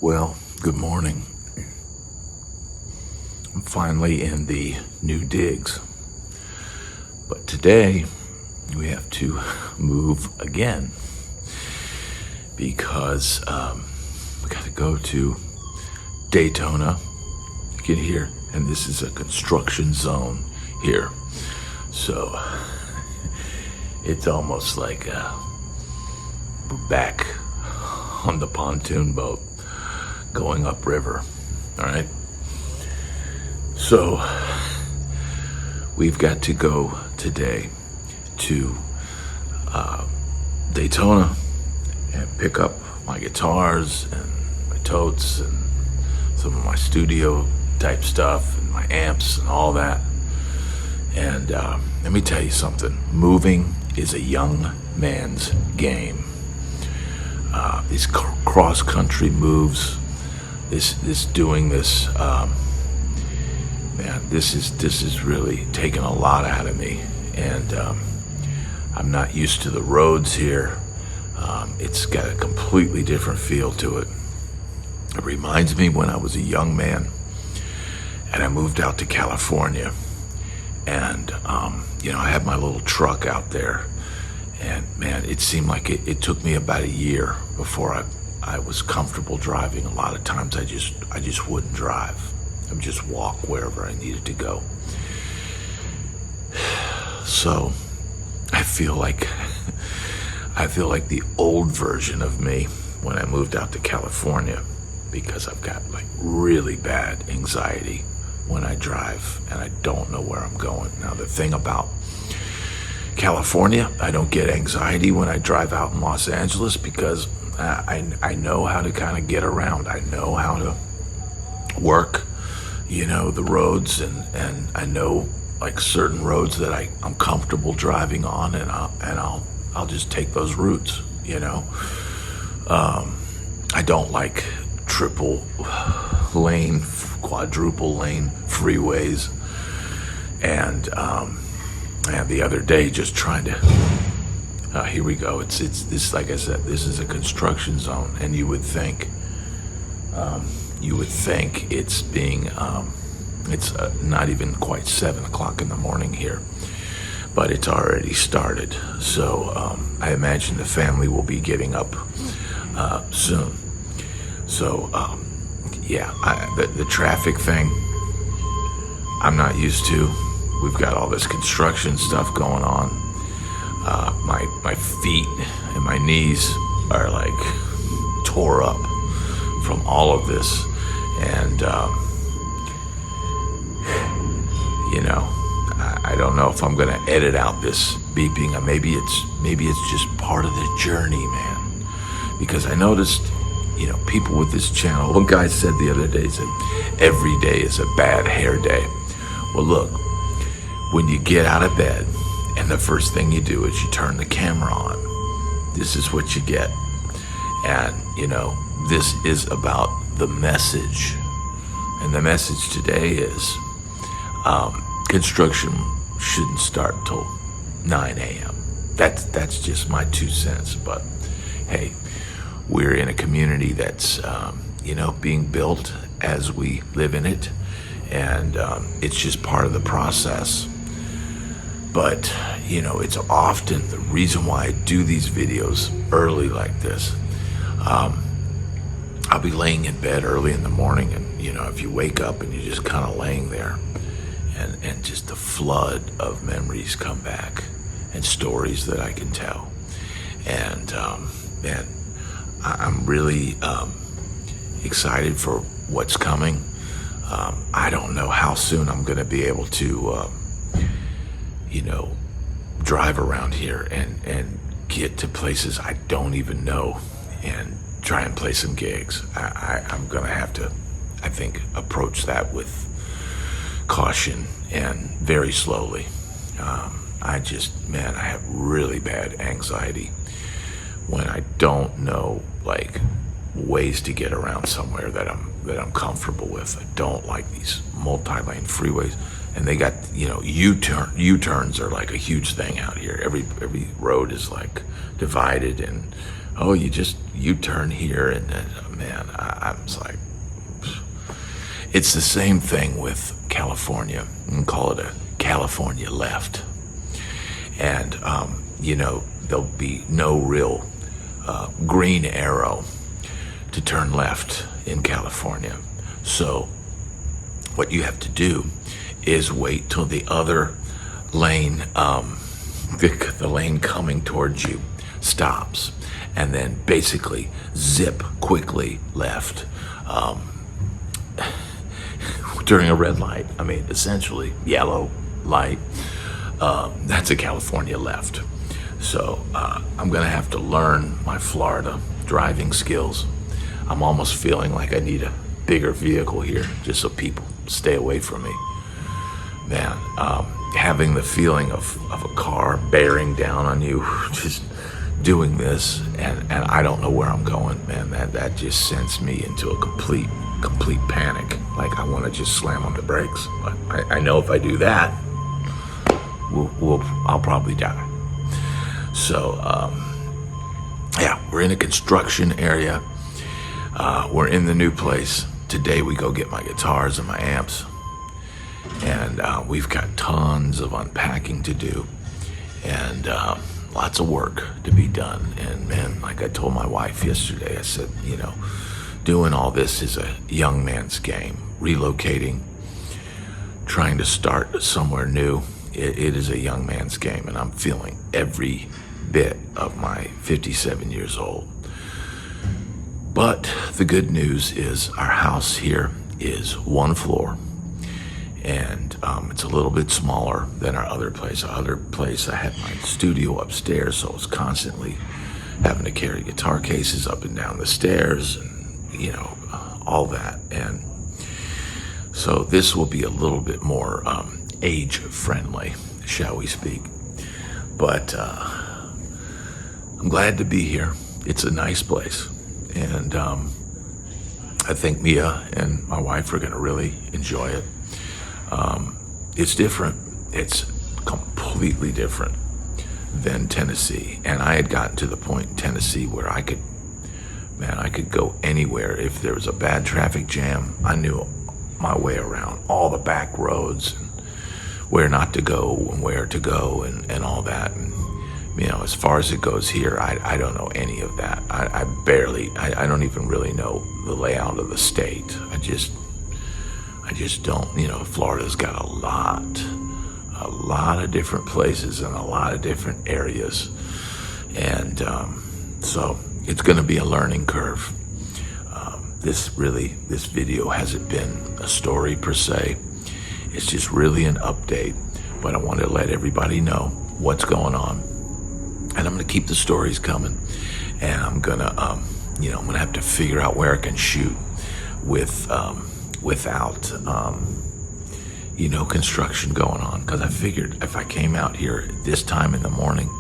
Well, good morning. I'm finally in the new digs. But today, we have to move again because we got to go to Daytona. You can hear, and this is a construction zone here. So it's almost like we're back on the pontoon boat going upriver. All right. So we've got to go today to Daytona and pick up my guitars and my totes and some of my studio type stuff and my amps and all that. And let me tell you something. Moving is a young man's game. These cross-country moves, this doing this, man, this is really taking a lot out of me. And I'm not used to the roads here. It's got a completely different feel to it. It reminds me when I was a young man and I moved out to California. And, I had my little truck out there. And man, it seemed like it took me about a year before I was comfortable driving. A lot of times I just wouldn't drive. I would just walk wherever I needed to go. So I feel like the old version of me when I moved out to California, because I've got like really bad anxiety when I drive and I don't know where I'm going. Now the thing about California, I don't get anxiety when I drive out in Los Angeles because I know how to kind of get around. I know how to work, the roads, and I know like certain roads that I'm comfortable driving on, and I'll just take those routes. I don't like triple lane, quadruple lane freeways, and the other day just trying to, here we go. It's this, like I said, this is a construction zone, and you would think it's being, it's not even quite 7 o'clock in the morning here, but it's already started. So I imagine the family will be getting up soon. So the traffic thing, I'm not used to. We've got all this construction stuff going on. My feet and my knees are like tore up from all of this. And, I don't know if I'm going to edit out this beeping. Maybe it's just part of the journey, man. Because I noticed, people with this channel, one guy said the other day, said, every day is a bad hair day. Well, look, when you get out of bed and the first thing you do is you turn the camera on, this is what you get. And, this is about the message. And the message today is construction shouldn't start till 9 a.m. That's just my 2 cents. But, hey, we're in a community that's, being built as we live in it. And it's just part of the process. But, it's often the reason why I do these videos early like this. I'll be laying in bed early in the morning, and, if you wake up and you're just kind of laying there, and just the flood of memories come back and stories that I can tell. And, man, I'm really excited for what's coming. I don't know how soon I'm going to be able to, drive around here and get to places I don't even know and try and play some gigs. I'm going to have to, I think, approach that with caution and very slowly. I have really bad anxiety when I don't know, like, ways to get around somewhere that I'm comfortable with. I don't like these multi-lane freeways, and they got U-turns are like a huge thing out here. Every road is like divided, and oh, you turn here, and then, man, I'm just like, it's the same thing with California. You can call it a California left. And, there'll be no real green arrow to turn left in California. So what you have to do is wait till the other lane, the lane coming towards you stops, and then basically zip quickly left during a red light. I mean, essentially yellow light. That's a California left. So I'm gonna have to learn my Florida driving skills. I'm almost feeling like I need a bigger vehicle here just so people stay away from me. Man, having the feeling of a car bearing down on you, just doing this, and I don't know where I'm going, man, that just sends me into a complete panic. Like, I want to just slam on the brakes. But I know if I do that, I'll probably die. So, yeah, we're in a construction area. We're in the new place. Today we go get my guitars and my amps. And we've got tons of unpacking to do. And lots of work to be done. And man, like I told my wife yesterday, I said, doing all this is a young man's game. Relocating, trying to start somewhere new, it is a young man's game. And I'm feeling every bit of my 57 years old. But the good news is our house here is one floor, and it's a little bit smaller than our other place. Our other place, I had my studio upstairs, so I was constantly having to carry guitar cases up and down the stairs, and all that. And so this will be a little bit more age-friendly, shall we speak. But I'm glad to be here. It's a nice place. And I think Mia and my wife are going to really enjoy it. It's different. It's completely different than Tennessee. And I had gotten to the point in Tennessee where I could go anywhere. If there was a bad traffic jam, I knew my way around all the back roads, and where not to go and where to go, and all that. And as far as it goes here, I don't know any of that. I don't even really know the layout of the state. I just don't. Florida's got a lot of different places and a lot of different areas. And so it's going to be a learning curve. This video hasn't been a story per se. It's just really an update. But I want to let everybody know what's going on. And I'm going to keep the stories coming, and I'm going to, I'm going to have to figure out where I can shoot without, construction going on. Because I figured if I came out here this time in the morning,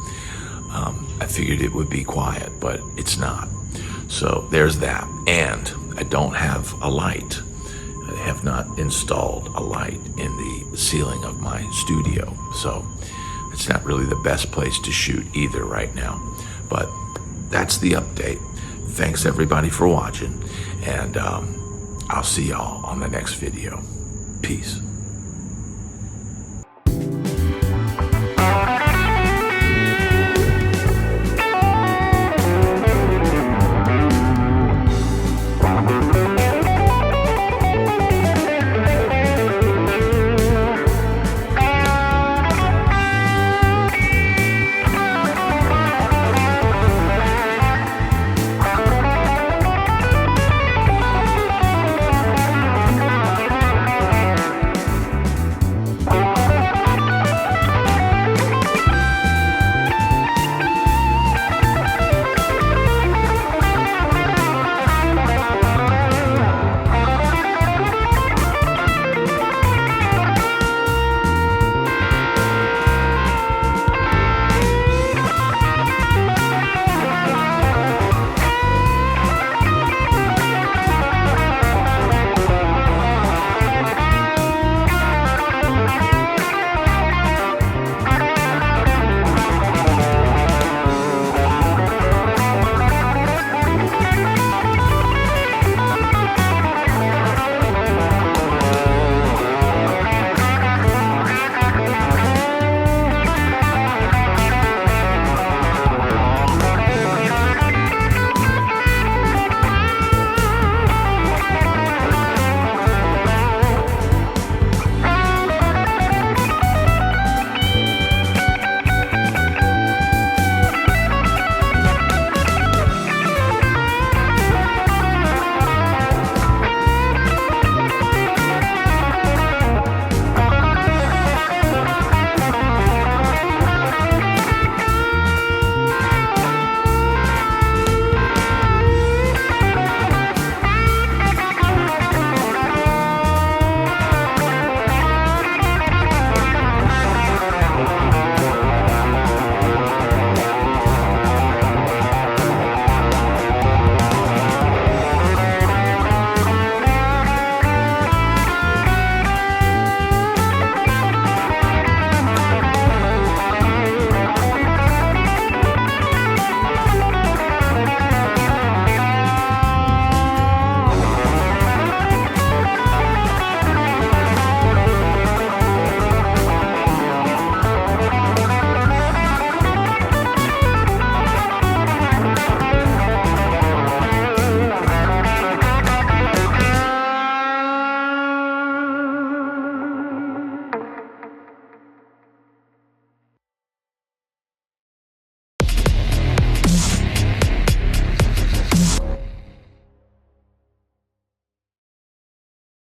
I figured it would be quiet, but it's not. So there's that. And I don't have a light. I have not installed a light in the ceiling of my studio. So it's not really the best place to shoot either right now. But that's the update. Thanks everybody for watching, and I'll see y'all on the next video. Peace.